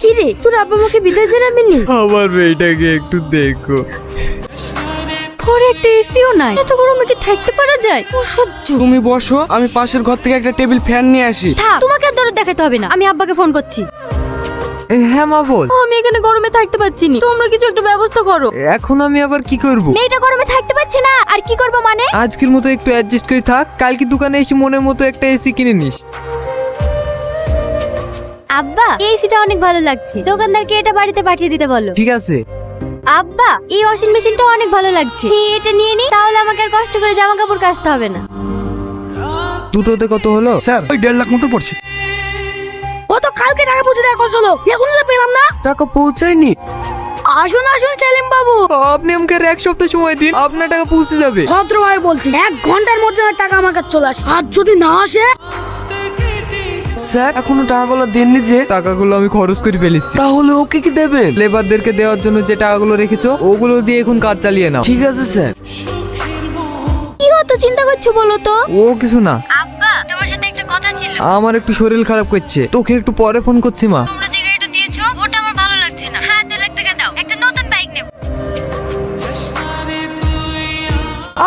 কি রে, তোর আব্বা আমাকে বিদায় জানাবেনি? আমার মেয়েটাকে একটু দেখো। ঘরে একটা এসিও নাই, এত গরমে কি থাকতে পারা যায়? অসহ্য। তুমি বসো, আমি পাশের ঘর থেকে একটা টেবিল ফ্যান নিয়ে আসি। থাক, তোমাকে আর দরদ দেখাতে হবে না, আমি আব্বাকে ফোন করছি। হ্যাঁ মা বল। আমি এখানে গরমে থাকতে পারছি না, তোমরা কিছু একটা ব্যবস্থা করো। এখন আমি আবার কি করব? মেয়েটা গরমে থাকতে পারছে না, আর কি করবো মানে? আজকের মতো একটু অ্যাডজাস্ট করে থাক, কালকে দোকানে এসে মনের মতো একটা এসি কিনে নিস। আব্বা, এই এসিটা অনেক ভালো লাগছে, দোকানদারকে এটা বাড়িতে পাঠিয়ে দিতে বলো। ঠিক আছে। আব্বা, এই ওয়াশিং মেশিনটা অনেক ভালো লাগছে, এটা নিয়ে নি, তাহলে আমাকে আর কষ্ট করে জামা কাপড় কাচতে হবে না। দুটোতে কত হলো? স্যার ওই 1.5 লাখ মতো পড়ছে। ও তো কালকে টাকা পৌঁছে দেওয়ার কথা ছিল, এখনো তো পেলাম না। টাকা পৌঁছায়নি? আসুন আসুন সেলিম বাবু, আপনি আমাকে আর এক সপ্তাহ সময় দিন, আপনার টাকা পৌঁছে যাবে। ভদ্রভাবে বলছি, 1 ঘন্টার মধ্যে আমার টাকা আমার কাছে চলে আসে, আর যদি না আসে? স্যার এখনো টাকাগুলো দেননি যে? টাকাগুলো আমি খরচ করে ফেলেছি। তাহলে ওকে কি দেবেন? লেবারদেরকে দেওয়ার জন্য যে টাকাগুলো রেখেছো ওগুলো দিয়ে এখন কাজ চালিয়ে নাও। ঠিক আছে স্যার। কি হতো চিন্তা করছো বলো তো? ও কিছু না, আব্বা, তোমার সাথে একটা কথা ছিল। আমার একটু শরীর খারাপ করছে, তোকে একটু পরে ফোন করছি মা। তোমরা যে গাড়িটা দিয়েছো ওটা আমার ভালো লাগছে না, হ্যাঁ 2 লাখ টাকা দাও, একটা নতুন বাইক নেব।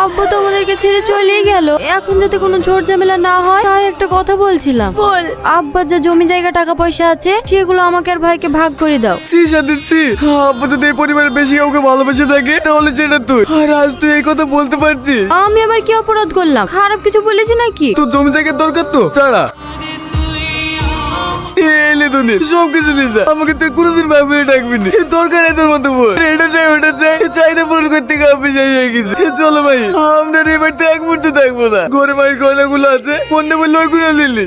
আব্বা তো আমাদেরকে ছেড়ে চলে গেল, এখন যদি কোনো ঝড় ঝামেলা না হয় তাই একটা কথা বলছিলাম। বল। আব্বা যা জমি জায়গা টাকা পয়সা আছে সেগুলো আমাকে আর ভাইকে ভাগ করে দাও। আব্বু যদি এই পরিবারের বেশি কাউকে ভালোবেসে থাকে তাহলে সেটা তুই, আর আজ তুই এই কথা বলতে পারছিস? আমি আবার কি অপরাধ করলাম? খারাপ কিছু বলেছি নাকি? তোর জমি জায়গার দরকার তো তারা এলে দুনি সব কিছু নিয়ে যা, আমাকে তুই কোনোদিন ভাবি ডাকবি না, দরকার নেই তোর মতো বল। এটা চাই ওটা চাই, চাইনা পূরণ করতে কাপে যাই হয়ে গেছে। চলো ভাই, আমরা এবার তো এক মুহূর্তে থাকবো না, ঘরে বাড়ির গয়নাগুলো আছে, ফোনটা বললে ওইগুলো নিলি।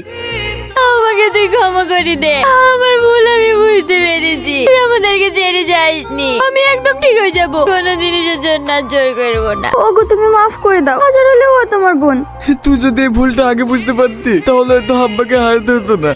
আমাকে তুই ক্ষমা করে দে, আমার ভুল আমি বুঝতে পেরেছি, তুই আমাদেরকে ছেড়ে যাসনি, আমি একদম ঠিক হয়ে যাব, কোনো জিনিসের জন্য আর জোর করবো না। ওগো তুমি মাফ করে দাও, হাজার হলেও ও তোমার বোন। তুই যদি এই ভুলটা আগে বুঝতে পারতি তাহলে তো আব্বাকে হারাতে হতো না।